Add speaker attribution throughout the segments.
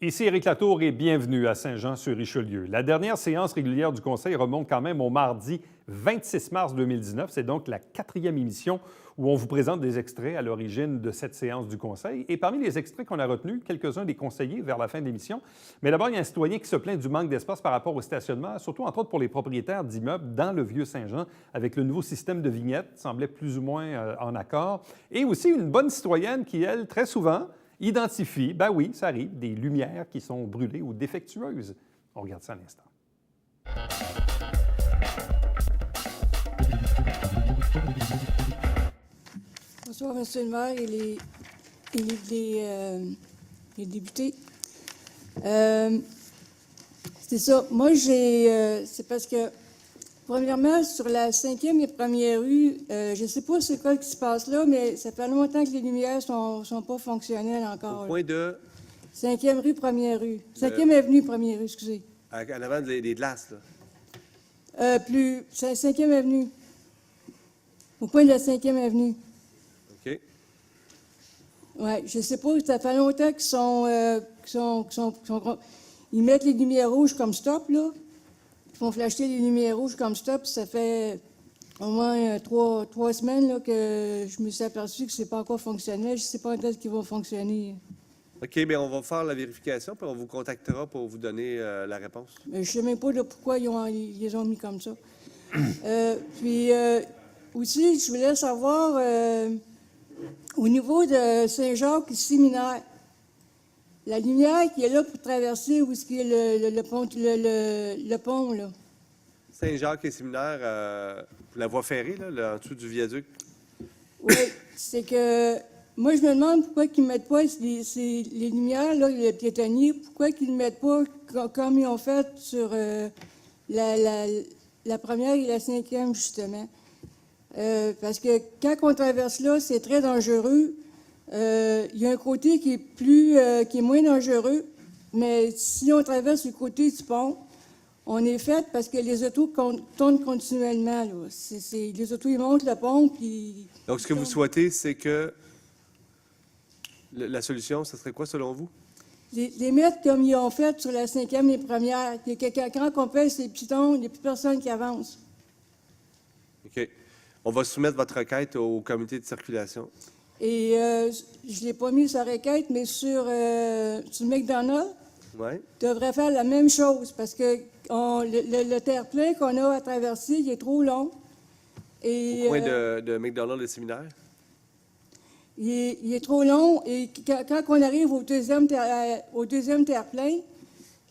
Speaker 1: Ici Éric Latour et bienvenue à Saint-Jean-sur-Richelieu. La dernière séance régulière du Conseil remonte quand même au mardi 26 mars 2019. C'est donc la 4e émission où on vous présente des extraits à l'origine de cette séance du Conseil. Et parmi les extraits qu'on a retenus, quelques-uns des conseillers vers la fin de l'émission. Mais d'abord, il y a un citoyen qui se plaint du manque d'espace par rapport au stationnement, surtout entre autres pour les propriétaires d'immeubles dans le Vieux-Saint-Jean, avec le nouveau système de vignettes, semblait plus ou moins en accord. Et aussi une bonne citoyenne qui, elle, très souvent, identifie, ben oui, ça arrive, des lumières qui sont brûlées ou défectueuses. On regarde ça à l'instant.
Speaker 2: Bonsoir, M. le maire et les députés. C'est ça. Moi, c'est parce que, premièrement, sur la 5e et 1er rue, je ne sais pas c'est quoi qui se passe là, mais ça fait longtemps que les lumières ne sont pas fonctionnelles encore.
Speaker 3: Au point de...
Speaker 2: 5e rue, 1er rue. 5e avenue, 1er rue, excusez.
Speaker 3: En avant des glaces, là.
Speaker 2: 5e avenue. Au point de la 5e avenue.
Speaker 3: OK.
Speaker 2: Oui, je sais pas, ça fait longtemps ils mettent les lumières rouges comme stop, là. Ils font flasher les lumières rouges comme stop. Ça fait au moins trois semaines là, que je me suis aperçu que c'est pas encore fonctionnel. Je sais pas quand est-ce qu'ils vont fonctionner.
Speaker 3: OK, bien, on va faire la vérification, puis on vous contactera pour vous donner la réponse.
Speaker 2: Je sais même pas là, pourquoi ils les ont mis comme ça. Puis, aussi, je voulais savoir, au niveau de Saint-Jacques séminaire, la lumière qui est là pour traverser où est-ce qu'il y a le pont, là.
Speaker 3: Saint-Jacques et Séminaire, la voie ferrée, là, en dessous du viaduc.
Speaker 2: Oui, c'est que moi, je me demande pourquoi ils ne mettent pas les lumières, là, le piétonnier, pourquoi ils ne mettent pas comme ils ont fait sur la première et la 5e, justement. Parce que quand on traverse là, c'est très dangereux. Il y a un côté qui est moins dangereux, mais si on traverse le côté du pont, on est fait parce que les autos tournent continuellement. Là. Les autos, ils montent le pont, puis...
Speaker 3: Donc, ce que vous souhaitez, c'est que la solution, ce serait quoi, selon vous?
Speaker 2: Les mettre comme ils ont fait sur la 5e et première. Quand on pèse les pitons, il n'y a plus personne qui avance.
Speaker 3: OK. On va soumettre votre requête au comité de circulation.
Speaker 2: Et je ne l'ai pas mis sur requête, mais sur McDonald's,
Speaker 3: Oui.
Speaker 2: devrait faire la même chose parce que le terre-plein qu'on a à traverser, il est trop long. Et,
Speaker 3: Au point de McDonald's et Séminaire?
Speaker 2: il est trop long. Et quand on arrive au deuxième terre-plein,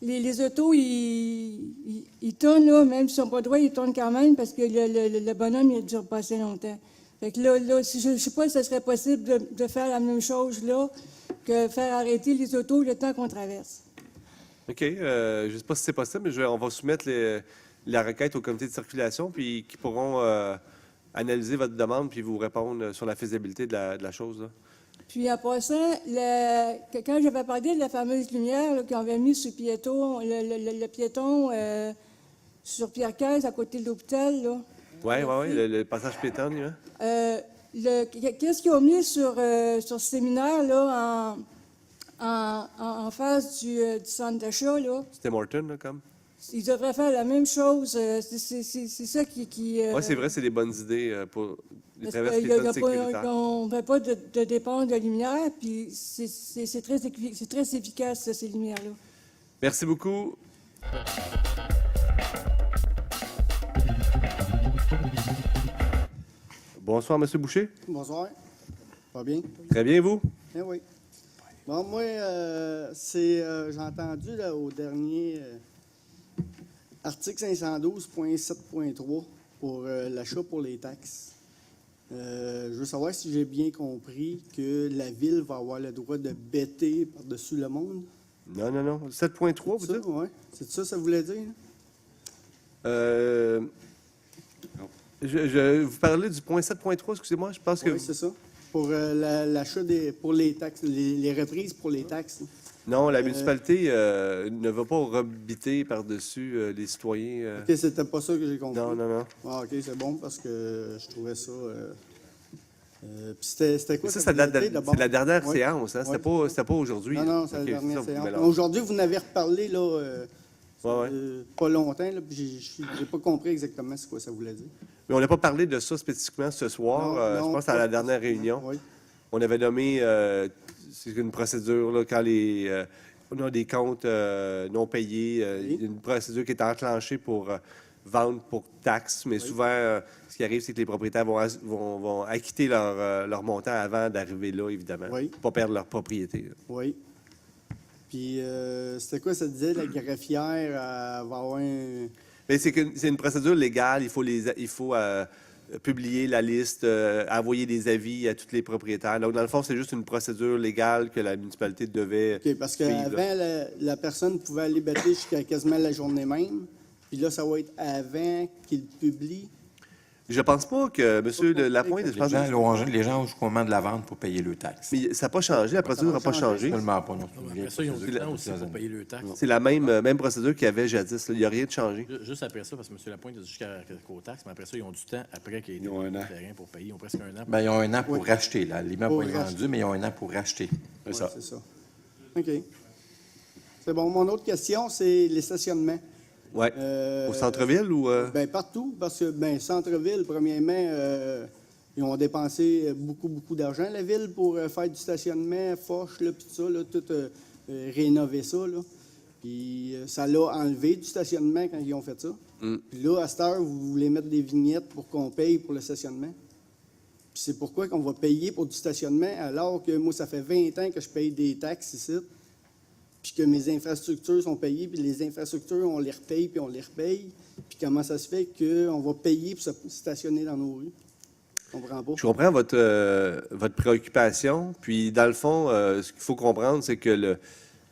Speaker 2: les autos, ils tournent, là, même s'ils ne sont pas droits, ils tournent quand même parce que le bonhomme, il ne dure pas assez longtemps. Fait que là, je ne sais pas si ce serait possible de faire la même chose là que faire arrêter les autos le temps qu'on traverse.
Speaker 3: OK. Je ne sais pas si c'est possible, mais on va soumettre la requête au comité de circulation, puis qui pourront analyser votre demande puis vous répondre sur la faisabilité de la chose. Là.
Speaker 2: Puis en passant, quand j'avais parlé de la fameuse lumière qu'on avait mis sur le piéton sur Pierre-Caisse à côté de l'hôpital, là.
Speaker 3: Oui, le passage piétonne. Hein?
Speaker 2: Qu'est-ce qu'ils ont mis sur ce séminaire là, en face du centre d'achat, là?
Speaker 3: C'était Morton, là, comme?
Speaker 2: Ils devraient faire la même chose. C'est ça qui
Speaker 3: Oui, c'est vrai, c'est des bonnes idées pour les
Speaker 2: parce
Speaker 3: traverses
Speaker 2: qu'il y a
Speaker 3: piétonnes sécuritaires.
Speaker 2: on ne fait pas de dépenses de lumière, puis c'est très efficace, ça, ces lumières-là.
Speaker 3: Merci beaucoup. Bonsoir, M. Boucher.
Speaker 4: Bonsoir. Pas bien?
Speaker 3: Très bien, vous?
Speaker 4: Eh oui. Bon, moi, j'ai entendu là, au dernier article 512.7.3 pour l'achat pour les taxes. Je veux savoir si j'ai bien compris que la Ville va avoir le droit de bêter par-dessus le monde.
Speaker 3: Non. 7.3, vous dites?
Speaker 4: Oui. C'est ça que ça voulait dire?
Speaker 3: Vous parlez du point 7.3, excusez-moi, je pense que...
Speaker 4: Oui, c'est ça. Pour l'achat pour les taxes, les reprises pour les taxes.
Speaker 3: Non, la municipalité ne va pas rebiter par-dessus les citoyens.
Speaker 4: OK, c'était pas ça que j'ai compris.
Speaker 3: Non.
Speaker 4: Ah, OK, c'est bon parce que je trouvais ça Puis c'était quoi
Speaker 3: Ça,
Speaker 4: sa finalité, d'abord?
Speaker 3: c'est la dernière
Speaker 4: Oui.
Speaker 3: séance, hein?
Speaker 4: Oui.
Speaker 3: C'était pas aujourd'hui.
Speaker 4: Non,
Speaker 3: là.
Speaker 4: non, c'est la
Speaker 3: OK,
Speaker 4: dernière
Speaker 3: ça, vous
Speaker 4: séance.
Speaker 3: mélangez.
Speaker 4: Aujourd'hui, vous n'avez reparlé, là,
Speaker 3: Ouais.
Speaker 4: pas longtemps, là, puis j'ai pas compris exactement ce que ça voulait dire.
Speaker 3: Mais on n'a pas parlé de ça spécifiquement ce soir.
Speaker 4: Non,
Speaker 3: Je
Speaker 4: non,
Speaker 3: pense à
Speaker 4: pas
Speaker 3: la dernière
Speaker 4: spécifiquement,
Speaker 3: réunion.
Speaker 4: oui.
Speaker 3: On avait nommé, c'est une procédure, là, quand on a des comptes non payés,
Speaker 4: Oui.
Speaker 3: il y a une procédure qui est enclenchée pour vendre pour taxes, mais
Speaker 4: Oui.
Speaker 3: souvent, ce qui arrive, c'est que les propriétaires vont acquitter leur montant avant d'arriver là, évidemment,
Speaker 4: Oui.
Speaker 3: pour pas perdre leur propriété. Là.
Speaker 4: Oui. Puis, c'était quoi ça disait, la greffière, elle va avoir un...
Speaker 3: Mais c'est une procédure légale. Il faut publier la liste, envoyer des avis à tous les propriétaires. Donc, dans le fond, c'est juste une procédure légale que la municipalité devait
Speaker 4: OK, parce
Speaker 3: suivre,
Speaker 4: qu'avant,
Speaker 3: là.
Speaker 4: la personne pouvait aller bêter jusqu'à quasiment la journée même. Puis là, ça va être avant qu'il publie.
Speaker 3: Je pense pas que M. Lapointe, je pense
Speaker 5: Les gens ont jusqu'au moment de la vente pour payer le taxe.
Speaker 3: mais ça n'a pas changé, la procédure n'a pas changé.
Speaker 5: Seulement pas, non.
Speaker 6: Après ça, ils ont du temps aussi pour payer le taxe.
Speaker 3: C'est la même procédure qu'il y avait jadis. là. Il n'y a rien de changé.
Speaker 6: Juste après ça, parce que M. Lapointe a dit jusqu'aux taxes, mais après ça, ils ont du temps après qu'il ait été
Speaker 5: Ils ont un an.
Speaker 6: terrain pour payer. Ils ont presque un an.
Speaker 5: Ben, ils ont un an pour
Speaker 4: Oui.
Speaker 5: racheter. Là. L'immeuble
Speaker 4: Pour
Speaker 5: n'est pas
Speaker 4: racheter.
Speaker 5: vendu, mais ils ont un an pour racheter.
Speaker 4: Ouais, c'est ça. OK. C'est bon. Mon autre question, c'est les stationnements.
Speaker 3: Ouais. Au centre-ville ou.
Speaker 4: Ben, partout, parce que, ben, centre-ville, premièrement, ils ont dépensé beaucoup d'argent, la ville, pour faire du stationnement, Foch, là, puis tout ça, là, tout rénover ça, là. Puis ça l'a enlevé du stationnement quand ils ont fait ça. Puis là, à cette heure, vous voulez mettre des vignettes pour qu'on paye pour le stationnement. Puis c'est pourquoi qu'on va payer pour du stationnement, alors que moi, ça fait 20 ans que je paye des taxes ici, puis que mes infrastructures sont payées, puis les infrastructures, on les repaye, puis on les repaye. Puis comment ça se fait qu'on va payer pour se stationner dans nos rues? Je comprends pas.
Speaker 3: Je comprends votre préoccupation. Puis, dans le fond, ce qu'il faut comprendre, c'est que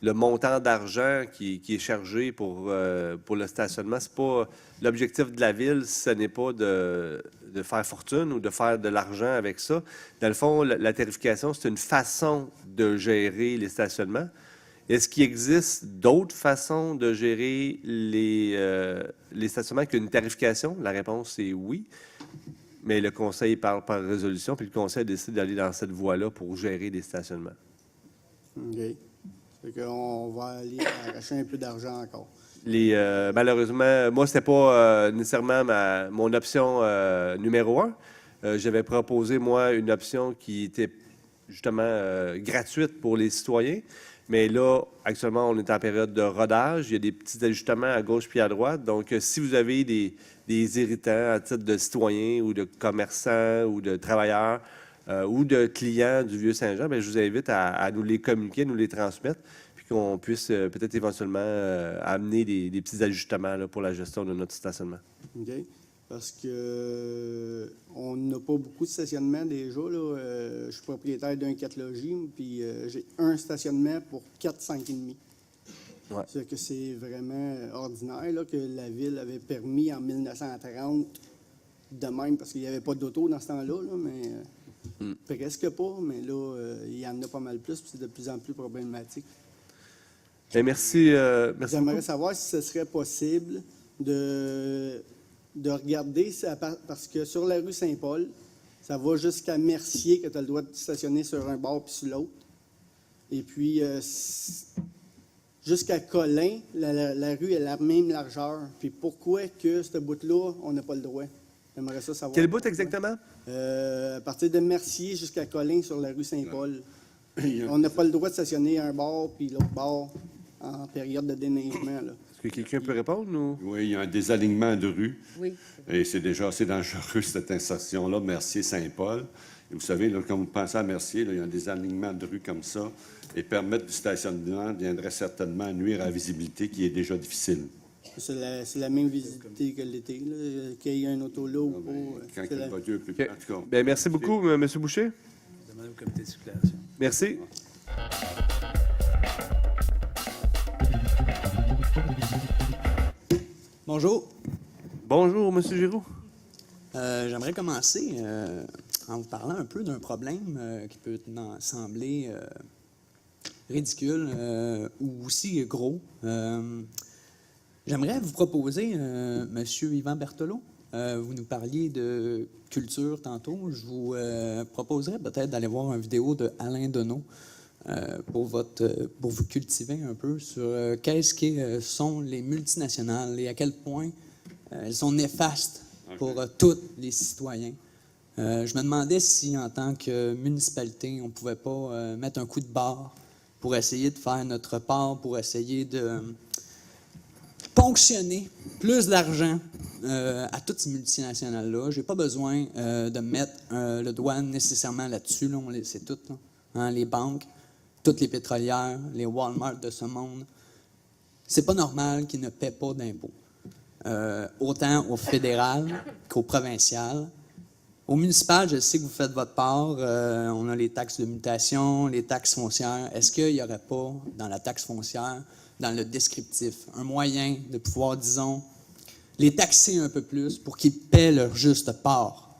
Speaker 3: le montant d'argent qui est chargé pour le stationnement, c'est pas l'objectif de la ville, ce n'est pas de faire fortune ou de faire de l'argent avec ça. Dans le fond, la tarification, c'est une façon de gérer les stationnements. Est-ce qu'il existe d'autres façons de gérer les stationnements qu'une tarification? La réponse est oui. Mais le conseil parle par résolution, puis le conseil décide d'aller dans cette voie-là pour gérer les stationnements.
Speaker 4: OK. Fait qu'on va aller arracher un peu d'argent encore.
Speaker 3: Malheureusement, moi, c'était pas nécessairement mon option numéro 1. J'avais proposé, moi, une option qui était justement gratuite pour les citoyens. Mais là, actuellement, on est en période de rodage. Il y a des petits ajustements à gauche puis à droite. Donc, si vous avez des irritants à titre de citoyens ou de commerçants ou de travailleurs ou de clients du Vieux-Saint-Jean, bien, je vous invite à nous les communiquer, nous les transmettre, puis qu'on puisse peut-être éventuellement amener des petits ajustements là, pour la gestion de notre stationnement.
Speaker 4: OK? Parce que on n'a pas beaucoup de stationnement déjà. Là. Je suis propriétaire d'un 4 logis, puis j'ai un stationnement pour 4, 5,5.
Speaker 3: Ouais.
Speaker 4: C'est que c'est vraiment ordinaire là, que la ville avait permis en 1930 de même, parce qu'il n'y avait pas d'auto dans ce temps-là, là, mais presque pas. Mais là, il y en a pas mal plus, puis c'est de plus en plus problématique.
Speaker 3: Bien, merci. Merci
Speaker 4: J'aimerais
Speaker 3: beaucoup.
Speaker 4: savoir si ce serait possible de regarder, parce que sur la rue Saint-Paul, ça va jusqu'à Mercier, que tu as le droit de stationner sur un bord puis sur l'autre. Et puis, jusqu'à Colin, la rue est la même largeur. Puis pourquoi que ce bout-là, on n'a pas le droit? J'aimerais ça savoir.
Speaker 3: Quel bout exactement?
Speaker 4: À partir de Mercier jusqu'à Colin sur la rue Saint-Paul. On n'a pas le droit de stationner un bord puis l'autre bord en période de déneigement, là.
Speaker 3: Est-ce que quelqu'un peut répondre? Ou?
Speaker 7: Oui, il y a un désalignement de rue.
Speaker 2: Oui.
Speaker 7: Et c'est déjà assez dangereux, cette insertion-là, Mercier-Saint-Paul. Et vous savez, là, quand vous pensez à Mercier, là, il y a un désalignement de rue comme ça. Et permettre du stationnement viendrait certainement nuire à la visibilité qui est déjà difficile.
Speaker 4: C'est la même visibilité que l'été, là, qu'il y ait un auto là ou pas.
Speaker 7: Quand
Speaker 4: c'est
Speaker 7: le
Speaker 4: la-
Speaker 7: voiture est plus
Speaker 3: OK.
Speaker 7: en tout cas.
Speaker 3: Bien, merci beaucoup, M. Boucher.
Speaker 6: Demander au comité de circulation.
Speaker 3: Merci.
Speaker 8: Bonjour.
Speaker 3: Bonjour, M. Giroux.
Speaker 8: J'aimerais commencer en vous parlant un peu d'un problème qui peut sembler ridicule ou aussi gros. J'aimerais vous proposer M. Yvan Berthelot Vous nous parliez de culture tantôt. Je vous proposerais peut-être d'aller voir une vidéo de Alain Deneau pour vous cultiver un peu sur qu'est-ce que sont les multinationales et à quel point elles sont néfastes pour tous les citoyens. Je me demandais si, en tant que municipalité, on ne pouvait pas mettre un coup de barre pour essayer de faire notre part, pour essayer de ponctionner plus d'argent à toutes ces multinationales-là. Je n'ai pas besoin de mettre le doigt nécessairement là-dessus. Là, on le sait toutes. Là. Hein, les banques, toutes les pétrolières, les Walmart de ce monde. C'est pas normal qu'ils ne paient pas d'impôts. Autant au fédéral qu'au provincial. Au municipal, je sais que vous faites votre part. On a les taxes de mutation, les taxes foncières. Est-ce qu'il n'y aurait pas, dans la taxe foncière, dans le descriptif, un moyen de pouvoir, disons, les taxer un peu plus pour qu'ils paient leur juste part?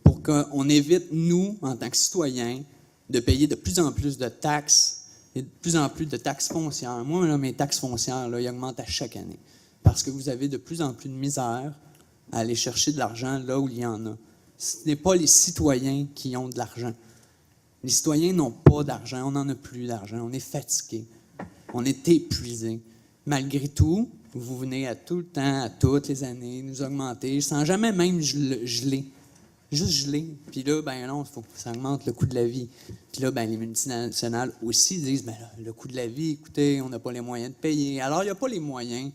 Speaker 8: Pour qu'on évite, nous, en tant que citoyens, de payer de plus en plus de taxes et de plus en plus de taxes foncières. Moi, là, mes taxes foncières, là, ils augmentent à chaque année. Parce que vous avez de plus en plus de misère à aller chercher de l'argent là où il y en a. Ce n'est pas les citoyens qui ont de l'argent. Les citoyens n'ont pas d'argent, on n'en a plus d'argent, on est fatigué, on est épuisé. Malgré tout, vous venez à tout le temps, à toutes les années, nous augmenter, sans jamais même geler. Juste geler. Puis là, ben non, il faut que ça augmente le coût de la vie. Puis là, ben les multinationales aussi disent, ben là, le coût de la vie, écoutez, on n'a pas les moyens de payer. Alors, il n'y a pas les moyens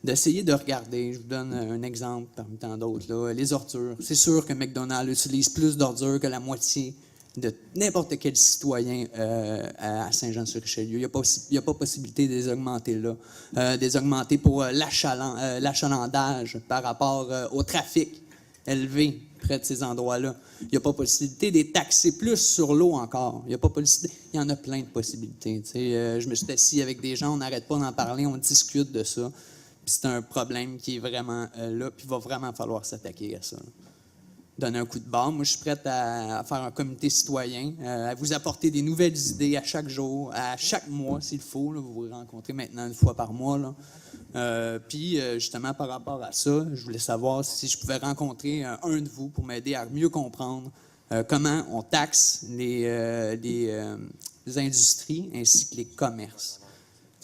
Speaker 8: d'essayer de regarder. Je vous donne un exemple parmi tant d'autres. Là. Les ordures. C'est sûr que McDonald's utilise plus d'ordures que la moitié de n'importe quel citoyen à Saint-Jean-sur-Richelieu. Il n'y a pas possibilité de les augmenter là. Des augmenter pour l'achalandage par rapport au trafic élevé près de ces endroits-là. Il n'y a pas possibilité de les taxer plus sur l'eau encore. Il y a pas possibilité. Il y en a plein de possibilités. Je me suis assis avec des gens, on n'arrête pas d'en parler, on discute de ça. Puis c'est un problème qui est vraiment là, puis il va vraiment falloir s'attaquer à ça. Là. Donner un coup de barre. Moi, je suis prête à faire un comité citoyen, à vous apporter des nouvelles idées à chaque jour, à chaque mois, s'il faut. Là. Vous vous rencontrez maintenant 1 fois par mois. Là. Puis, justement, par rapport à ça, je voulais savoir si je pouvais rencontrer un de vous pour m'aider à mieux comprendre comment on taxe les industries ainsi que les commerces.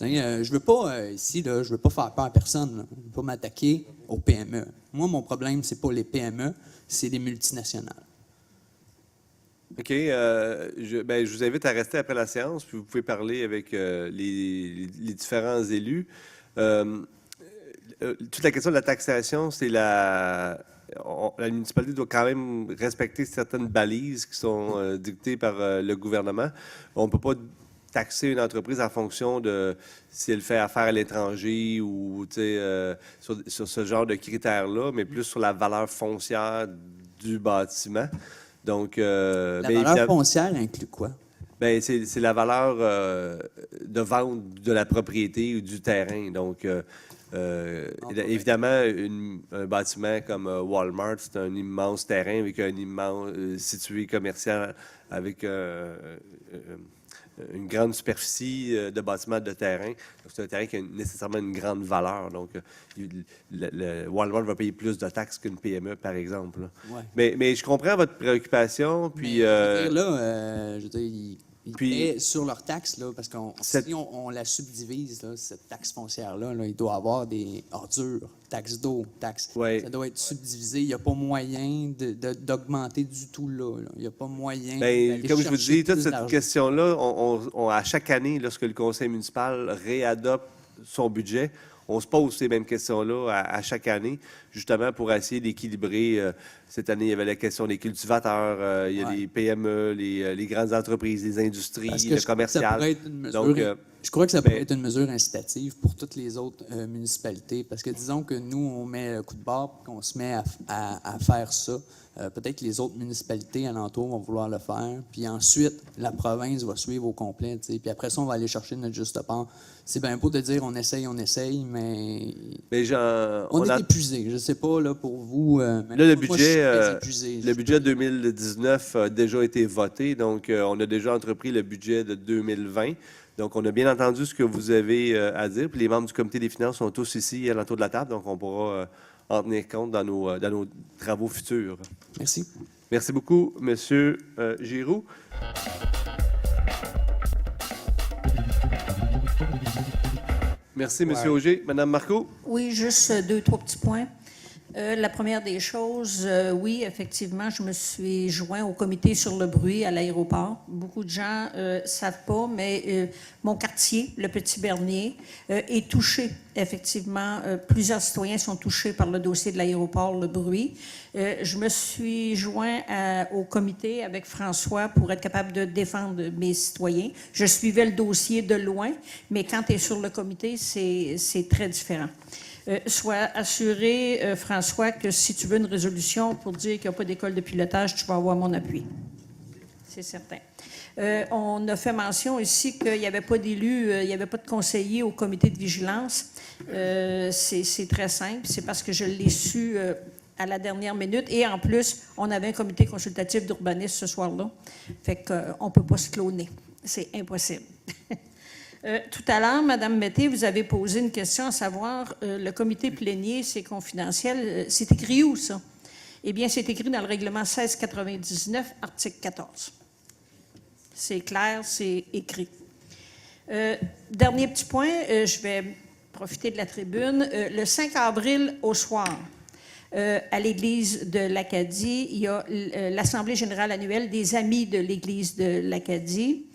Speaker 8: Je veux pas, ici, là, je veux pas faire peur à personne. Là. Je veux pas m'attaquer aux PME. Moi, mon problème, c'est pas les PME, c'est les multinationales.
Speaker 3: OK. Je vous invite à rester après la séance, puis vous pouvez parler avec les différents élus. Toute la question de la taxation, c'est la municipalité doit quand même respecter certaines balises qui sont dictées par le gouvernement. On ne peut pas taxer une entreprise en fonction de si elle fait affaire à l'étranger ou sur ce genre de critères-là, mais plus sur la valeur foncière du bâtiment. Donc,
Speaker 8: la valeur foncière inclut quoi?
Speaker 3: Bien, c'est la valeur de vente de la propriété ou du terrain. Donc, évidemment, un bâtiment comme Walmart, c'est un immense terrain avec un immense situé commercial avec une grande superficie de bâtiment de terrain. C'est un terrain qui a nécessairement une grande valeur. Donc, le Walmart va payer plus de taxes qu'une PME, par exemple.
Speaker 8: Ouais.
Speaker 3: Mais je comprends votre préoccupation. Puis,
Speaker 8: je veux dire, ils
Speaker 3: puis-
Speaker 8: paient sur leur taxe, là, parce qu'on si on la subdivise, là, cette taxe foncière-là, là, il doit y avoir des ordures, taxes d'eau, taxes.
Speaker 3: Ouais.
Speaker 8: Ça doit être subdivisé. Il n'y a pas moyen d'augmenter du tout là. Il n'y a pas moyen
Speaker 3: Bien,
Speaker 8: d'aller
Speaker 3: comme je vous
Speaker 8: chercher
Speaker 3: dis, toute
Speaker 8: plus
Speaker 3: cette
Speaker 8: d'argent.
Speaker 3: question-là, à chaque année, lorsque le conseil municipal réadopte son budget, on se pose ces mêmes questions-là à chaque année, justement pour essayer d'équilibrer. Cette année, il y avait la question des cultivateurs, il y a les PME, les grandes entreprises, les industries,
Speaker 8: Parce que
Speaker 3: le
Speaker 8: je crois que ça
Speaker 3: commercial.
Speaker 8: pourrait être une mesure,
Speaker 3: Donc,
Speaker 8: je crois que ça pourrait
Speaker 3: ben-
Speaker 8: être une mesure incitative pour toutes les autres municipalités. Parce que disons que nous, on met le coup de barre et qu'on se met à faire ça. Peut-être que les autres municipalités alentours vont vouloir le faire. Puis ensuite, la province va suivre au complet. T'sais. Puis après ça, on va aller chercher notre juste part. C'est bien beau de dire on essaye, mais on est épuisé. Je ne sais pas là, pour vous. Mais
Speaker 3: Là, le
Speaker 8: moi, je suis
Speaker 3: budget,
Speaker 8: très épuisé.
Speaker 3: le budget 2019 a déjà été voté, donc on a déjà entrepris le budget de 2020. Donc, on a bien entendu ce que vous avez à dire. Puis les membres du comité des finances sont tous ici à l'entour de la table, donc on pourra en tenir compte dans nos travaux futurs.
Speaker 8: Merci.
Speaker 3: Merci beaucoup, M. Giroux. Merci, M. Auger. Mme Marcoux?
Speaker 9: Oui, juste 2-3 petits points. La première des choses, oui, effectivement, je me suis joint au comité sur le bruit à l'aéroport. Beaucoup de gens ne savent pas, mais mon quartier, le Petit-Bernier, est touché. Effectivement, plusieurs citoyens sont touchés par le dossier de l'aéroport, le bruit. Je me suis joint au comité avec François pour être capable de défendre mes citoyens. Je suivais le dossier de loin, mais quand tu es sur le comité, c'est très différent. Sois assuré, François, que si tu veux une résolution pour dire qu'il n'y a pas d'école de pilotage, tu vas avoir mon appui. C'est certain. On a fait mention ici qu'il n'y avait pas d'élus, il n'y avait pas de conseillers au comité de vigilance. C'est très simple. C'est parce que je l'ai su à la dernière minute. Et en plus, on avait un comité consultatif d'urbanisme ce soir-là. Fait qu'on ne peut pas se cloner. C'est impossible. Tout à l'heure, Mme Mété, vous avez posé une question à savoir, le comité plénier, c'est confidentiel. C'est écrit où, ça? Eh bien, c'est écrit dans le règlement 1699, article 14. C'est clair, c'est écrit. Dernier petit point, je vais profiter de la tribune. Le 5 avril au soir, à l'Église de l'Acadie, il y a l'Assemblée générale annuelle des Amis de l'Église de l'Acadie.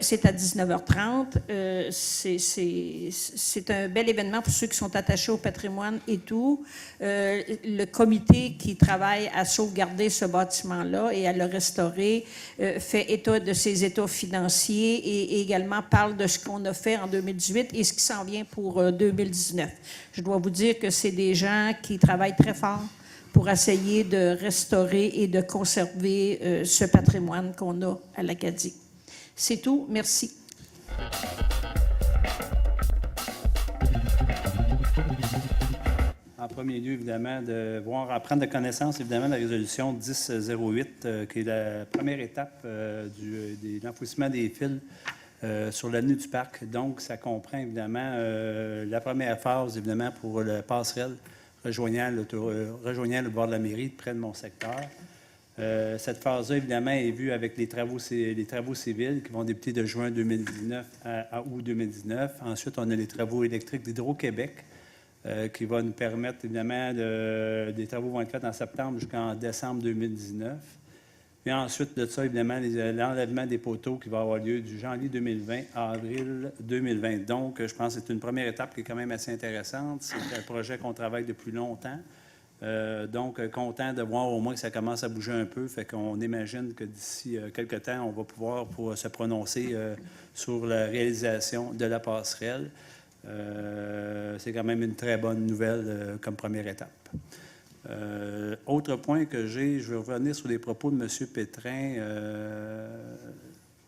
Speaker 9: C'est à 19h30. C'est un bel événement pour ceux qui sont attachés au patrimoine et tout. Le comité qui travaille à sauvegarder ce bâtiment-là et à le restaurer fait état de ses états financiers et également parle de ce qu'on a fait en 2018 et ce qui s'en vient pour 2019. Je dois vous dire que c'est des gens qui travaillent très fort pour essayer de restaurer et de conserver ce patrimoine qu'on a à l'Acadie. C'est tout. Merci.
Speaker 10: En premier lieu, évidemment, prendre de connaissance, évidemment, de la résolution 1008, qui est la première étape de l'enfouissement des fils sur l'avenue du Parc. Donc, ça comprend, évidemment, la première phase, évidemment, pour le passerelle rejoignant le bord de la mairie, près de mon secteur. Cette phase-là, évidemment, est vue avec les travaux civils qui vont débuter de juin 2019 à août 2019. Ensuite, on a les travaux électriques d'Hydro-Québec qui vont nous permettre, évidemment, des travaux vont être faits en septembre jusqu'en décembre 2019. Puis ensuite de ça, évidemment, l'enlèvement des poteaux qui va avoir lieu du janvier 2020 à avril 2020. Donc, je pense que c'est une première étape qui est quand même assez intéressante. C'est un projet qu'on travaille depuis longtemps. Donc, content de voir au moins que ça commence à bouger un peu. Fait qu'on imagine que d'ici quelques temps, on va pouvoir se prononcer sur la réalisation de la passerelle. C'est quand même une très bonne nouvelle comme première étape. Autre point que j'ai, je vais revenir sur les propos de M. Pétrin.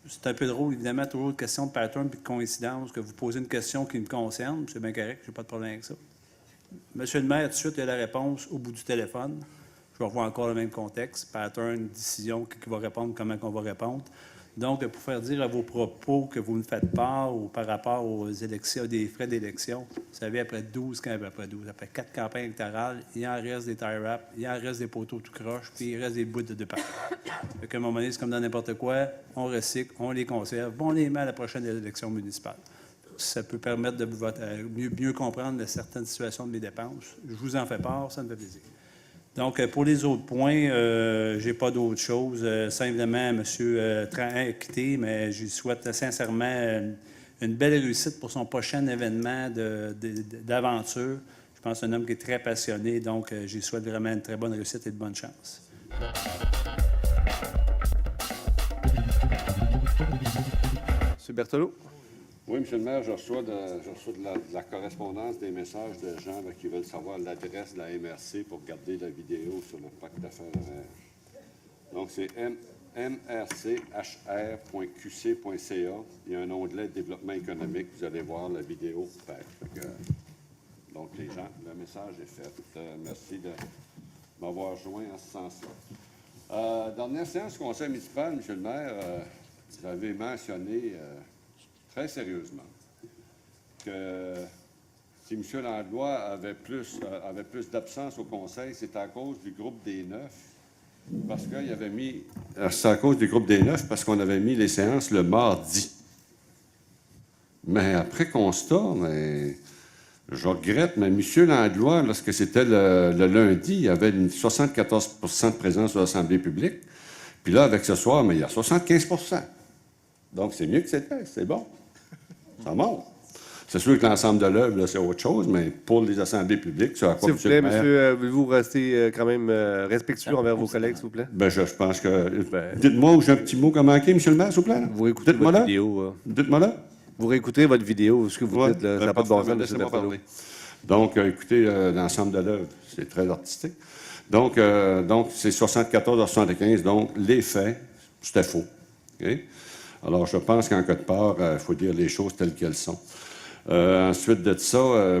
Speaker 10: C'est un peu drôle, évidemment, toujours une question de pattern et de coïncidence, que vous posez une question qui me concerne. C'est bien correct, je n'ai pas de problème avec ça. Monsieur le maire, tout de suite, il y a la réponse au bout du téléphone. Je vais revoir encore le même contexte. Pattern, décision, qui va répondre, comment on va répondre. Donc, pour faire dire à vos propos que vous me faites part ou par rapport aux élections, des frais d'élection, vous savez, après 4 campagnes électorales, il en reste des tie-wraps, il en reste des poteaux tout croche, puis il reste des bouts de partout. Fait qu'à un moment donné, c'est comme dans n'importe quoi, on recycle, on les conserve, on les met à la prochaine élection municipale. Ça peut permettre de mieux comprendre certaines situations de mes dépenses. Je vous en fais part, ça me fait plaisir. Donc, pour les autres points, je n'ai pas d'autres choses. Simplement, M. Trahan a quitté, mais je lui souhaite sincèrement une belle réussite pour son prochain événement d'aventure. Je pense que c'est un homme qui est très passionné, donc je lui souhaite vraiment une très bonne réussite et de bonne chance.
Speaker 3: M. Berthelot?
Speaker 7: Oui, M. le maire, je reçois de la correspondance des messages de gens qui veulent savoir l'adresse de la MRC pour regarder la vidéo sur le pacte d'affaires horaires. Donc, c'est mrchr.qc.ca. Il y a un onglet Développement économique. Vous allez voir la vidéo. Donc, les gens, le message est fait. Merci de m'avoir joint en ce sens-là. Dernière séance du conseil municipal, M. le maire, vous avez mentionné très sérieusement que si M. Langlois avait plus d'absence au conseil, c'est à cause du groupe des 9. Parce qu'il avait mis... C'est à cause du groupe des 9 parce qu'on avait mis les séances le mardi. Mais après constat, mais, je regrette, mais M. Langlois, lorsque c'était le lundi, il y avait 74 de présence à l'Assemblée publique. Puis là, avec ce soir, mais il y a 75 %. Donc, c'est mieux que c'était. C'est bon. Ça monte. C'est sûr que l'ensemble de l'œuvre, là, c'est autre chose, mais pour les assemblées publiques, ça à quoi,
Speaker 3: S'il vous plaît,
Speaker 7: le maire-
Speaker 3: monsieur, voulez-vous rester quand même respectueux envers vos collègues, s'il vous plaît?
Speaker 7: Ben, je pense que... Dites-moi où j'ai un petit mot à manquer, monsieur le maire, s'il vous plaît. Là.
Speaker 3: Vous réécoutez
Speaker 7: Dites-moi
Speaker 3: votre
Speaker 7: là.
Speaker 3: vidéo.
Speaker 7: Dites-moi là.
Speaker 3: Vous réécoutez votre vidéo, ce que vous dites, là, ça n'a pas de bon sens, monsieur
Speaker 7: Laissez-moi
Speaker 3: Berthelot.
Speaker 7: parler. Donc, écoutez, l'ensemble de l'œuvre, c'est très artistique. Donc c'est 74 à 75. Donc, les faits, c'était faux. OK? Alors, je pense qu'en cas de part, il faut dire les choses telles qu'elles sont. Ensuite de ça,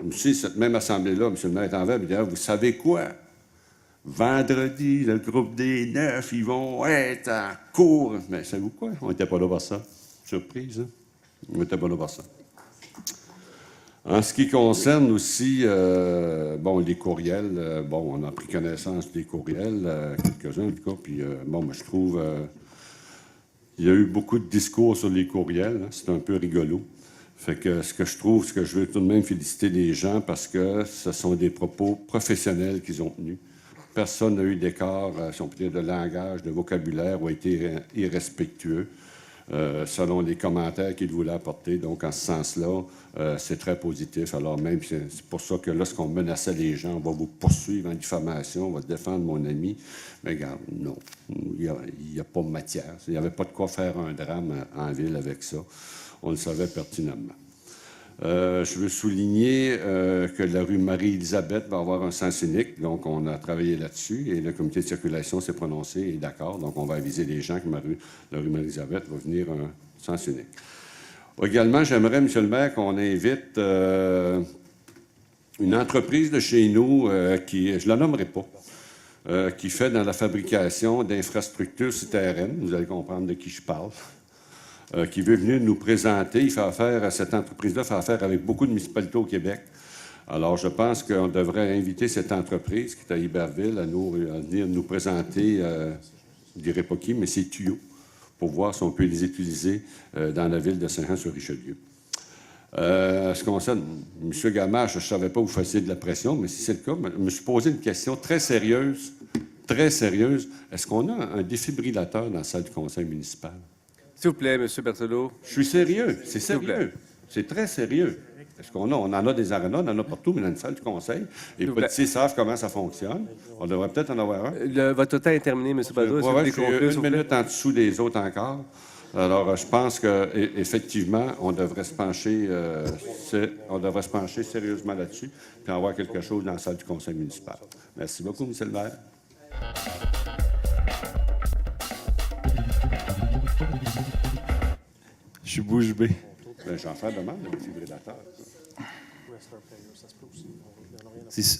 Speaker 7: aussi, cette même assemblée-là, M. le maire est en veille, il dit, vous savez quoi? Vendredi, le groupe des 9, ils vont être en cours. Mais savez-vous quoi? On n'était pas là pour ça. Surprise, hein? On n'était pas là pour ça. En ce qui concerne aussi, les courriels, on a pris connaissance des courriels, quelques-uns en tout cas, puis je trouve, il y a eu beaucoup de discours sur les courriels, hein, c'est un peu rigolo. Fait que ce que je veux tout de même féliciter les gens parce que ce sont des propos professionnels qu'ils ont tenus. Personne n'a eu d'écart, si on peut dire, de langage, de vocabulaire, ou a été irrespectueux. Selon les commentaires qu'ils voulaient apporter. Donc, en ce sens-là, c'est très positif. Alors, même, c'est pour ça que lorsqu'on menaçait les gens, on va vous poursuivre en diffamation, on va défendre mon ami. Mais regarde, non, il n'y a pas de matière. Il n'y avait pas de quoi faire un drame en ville avec ça. On le savait pertinemment. Je veux souligner que la rue Marie-Élisabeth va avoir un sens unique. Donc, on a travaillé là-dessus et le comité de circulation s'est prononcé et est d'accord. Donc, on va aviser les gens que la rue Marie-Élisabeth va venir un sens unique. Également, j'aimerais, M. le maire, qu'on invite une entreprise de chez nous qui, je ne la nommerai pas, qui fait dans la fabrication d'infrastructures souterraines. Vous allez comprendre de qui je parle. Qui veut venir nous présenter. Il fait affaire, cette entreprise-là fait affaire avec beaucoup de municipalités au Québec. Alors, je pense qu'on devrait inviter cette entreprise qui est à Iberville à venir nous présenter, je ne dirais pas qui, mais ses tuyaux, pour voir si on peut les utiliser dans la ville de Saint-Jean-sur-Richelieu. Ce qui concerne M. Gamache, je ne savais pas que vous fassiez de la pression, mais si c'est le cas, je me suis posé une question très sérieuse. Est-ce qu'on a un défibrillateur dans la salle du conseil municipal?
Speaker 3: S'il vous plaît, M. Berthelot.
Speaker 7: Je suis sérieux, c'est
Speaker 3: S'il vous plaît.
Speaker 7: sérieux. C'est très sérieux. Est-ce qu'on en a des arénas, on en a partout, mais dans une salle du conseil. Les policiers savent comment ça fonctionne. On devrait peut-être en avoir un.
Speaker 3: Votre temps est terminé, M. Berthelot.
Speaker 7: Je suis une minute en dessous des autres encore. Alors, je pense qu'effectivement, on devrait se pencher sérieusement là-dessus, puis avoir quelque chose dans la salle du conseil municipal. Merci beaucoup, M. le maire.
Speaker 11: Je suis bouche bée.
Speaker 7: J'en fais demande, le défibrillateur.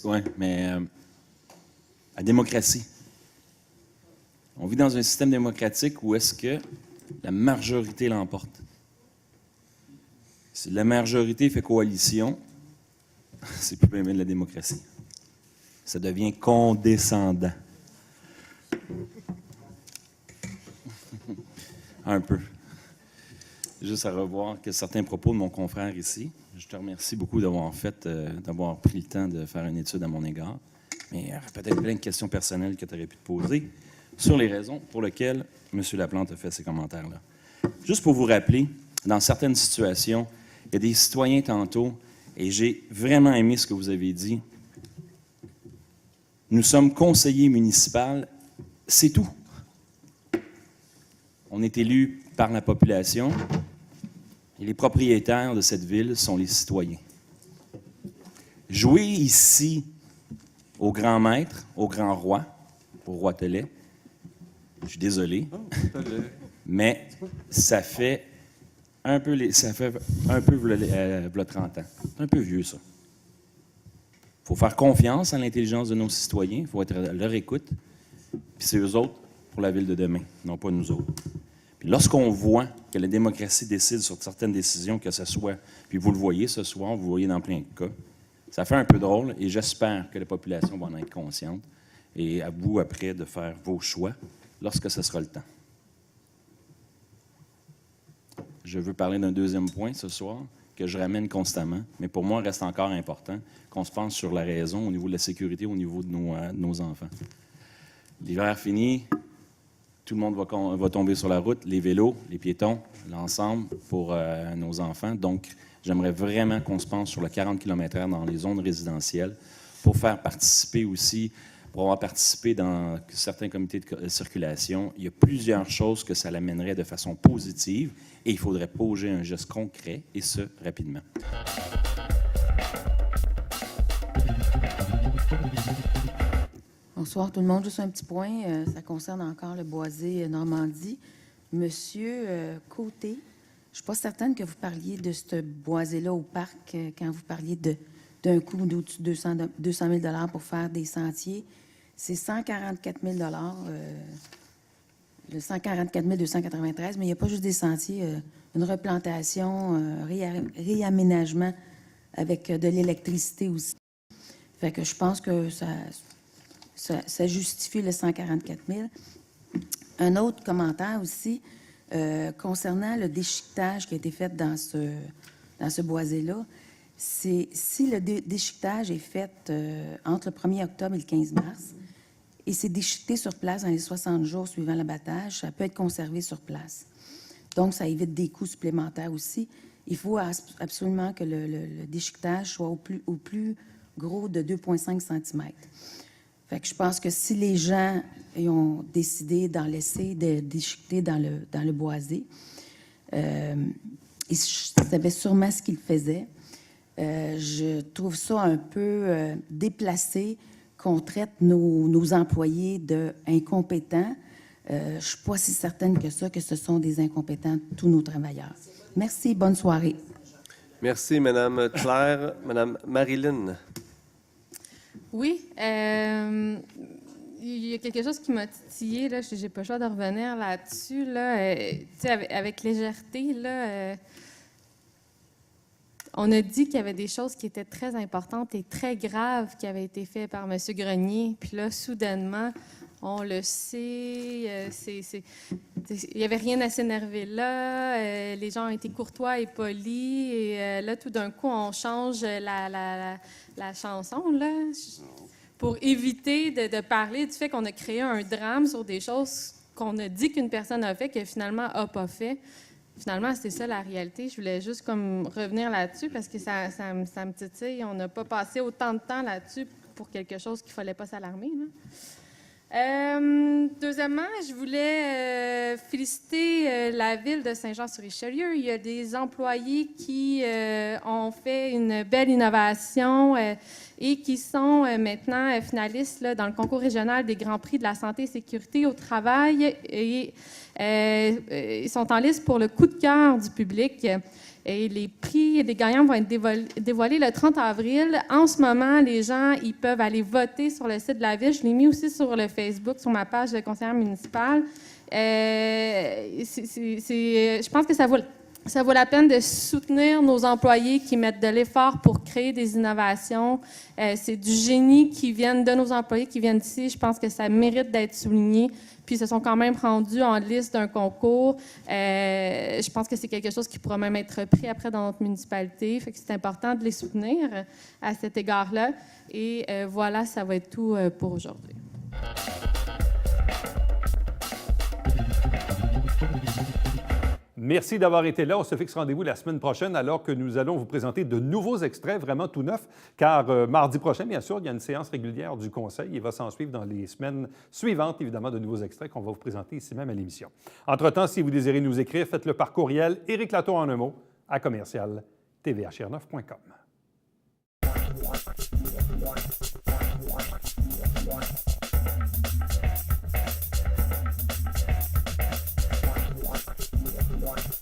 Speaker 11: Oui, mais la démocratie. On vit dans un système démocratique où est-ce que la majorité l'emporte. Si la majorité fait coalition, c'est plus bien de la démocratie. Ça devient condescendant. Un peu. Juste à revoir que certains propos de mon confrère ici. Je te remercie beaucoup d'avoir pris le temps de faire une étude à mon égard. Mais il y aurait peut-être plein de questions personnelles que tu aurais pu te poser sur les raisons pour lesquelles M. Laplante a fait ces commentaires-là. Juste pour vous rappeler, dans certaines situations, il y a des citoyens tantôt, et j'ai vraiment aimé ce que vous avez dit. Nous sommes conseillers municipaux, c'est tout. On est élus par la population et les propriétaires de cette ville sont les citoyens. Jouer ici au grand maître, au grand roi, au roi Telet, je suis désolé, mais ça fait un peu, v'là 30 ans. C'est un peu vieux, ça. Il faut faire confiance à l'intelligence de nos citoyens, il faut être à leur écoute, puis c'est eux autres pour la ville de demain, non pas nous autres. Puis lorsqu'on voit que la démocratie décide sur certaines décisions, que ce soit, puis vous le voyez ce soir, vous le voyez dans plein de cas, ça fait un peu drôle et j'espère que la population va en être consciente. Et à vous, après, de faire vos choix lorsque ce sera le temps. Je veux parler d'un deuxième point ce soir, que je ramène constamment, mais pour moi, il reste encore important qu'on se pense sur la raison au niveau de la sécurité, au niveau de nos enfants. L'hiver fini, tout le monde va tomber sur la route, les vélos, les piétons, l'ensemble pour nos enfants. Donc, j'aimerais vraiment qu'on se pense sur le 40 km/h dans les zones résidentielles pour faire participer aussi, pour avoir participé dans certains comités de circulation. Il y a plusieurs choses que ça l'amènerait de façon positive et il faudrait poser un geste concret et ce, rapidement.
Speaker 12: Bonsoir tout le monde. Juste un petit point. Ça concerne encore le boisé Normandie. Monsieur Côté, je ne suis pas certaine que vous parliez de ce boisé-là au parc quand vous parliez d'un coût d'au-dessus de 200 000 $ pour faire des sentiers. C'est 144 000 $, le 144 293, mais il n'y a pas juste des sentiers, une replantation, réaménagement avec de l'électricité aussi. Fait que je pense que ça justifie le 144 000. Un autre commentaire aussi concernant le déchiquetage qui a été fait dans ce boisé-là. Si le déchiquetage est fait entre le 1er octobre et le 15 mars, et c'est déchiqueté sur place dans les 60 jours suivant l'abattage, ça peut être conservé sur place. Donc, ça évite des coûts supplémentaires aussi. Il faut absolument que le déchiquetage soit au plus gros de 2,5 cm. Fait que je pense que si les gens ont décidé d'en laisser de déchiqueter dans le boisé, ils savaient sûrement ce qu'ils faisaient. Je trouve ça un peu déplacé qu'on traite nos employés d'incompétents. Je ne suis pas si certaine que ce sont des incompétents, tous nos travailleurs. Merci, bonne soirée.
Speaker 3: Merci, Mme Claire. Mme Marilyn.
Speaker 13: Oui, il y a quelque chose qui m'a titillé, là, je n'ai pas le choix de revenir là-dessus. Là, avec légèreté, là, on a dit qu'il y avait des choses qui étaient très importantes et très graves qui avaient été faites par M. Grenier. Puis là, soudainement, on le sait, il n'y avait rien à s'énerver là. Les gens ont été courtois et polis. Et là, tout d'un coup, on change la chanson, là, pour éviter de parler du fait qu'on a créé un drame sur des choses qu'on a dit qu'une personne a fait, que finalement n'a pas fait. Finalement, c'est ça la réalité. Je voulais juste comme revenir là-dessus parce que ça me titille. On n'a pas passé autant de temps là-dessus pour quelque chose qu'il ne fallait pas s'alarmer. Deuxièmement, je voulais féliciter la ville de Saint-Jean-sur-Richelieu. Il y a des employés qui ont fait une belle innovation et qui sont maintenant finalistes là, dans le concours régional des Grands Prix de la santé et sécurité au travail. Et ils sont en liste pour le coup de cœur du public. Et les prix des gagnants vont être dévoilés le 30 avril. En ce moment, les gens ils peuvent aller voter sur le site de la ville. Je l'ai mis aussi sur le Facebook, sur ma page de conseillère municipale. Je pense que ça vaut la peine de soutenir nos employés qui mettent de l'effort pour créer des innovations. C'est du génie qui vient de nos employés, qui viennent d'ici. Je pense que ça mérite d'être souligné. Puis ils se sont quand même rendus en liste d'un concours. Je pense que c'est quelque chose qui pourra même être repris après dans notre municipalité. Fait que c'est important de les soutenir à cet égard-là. Et voilà, ça va être tout pour aujourd'hui.
Speaker 1: Merci d'avoir été là. On se fixe rendez-vous la semaine prochaine alors que nous allons vous présenter de nouveaux extraits vraiment tout neufs, car mardi prochain, bien sûr, il y a une séance régulière du Conseil. Il va s'en suivre dans les semaines suivantes, évidemment, de nouveaux extraits qu'on va vous présenter ici même à l'émission. Entre-temps, si vous désirez nous écrire, faites-le par courriel Éric Latour en un mot à commercial.tvhr9.com.
Speaker 14: What?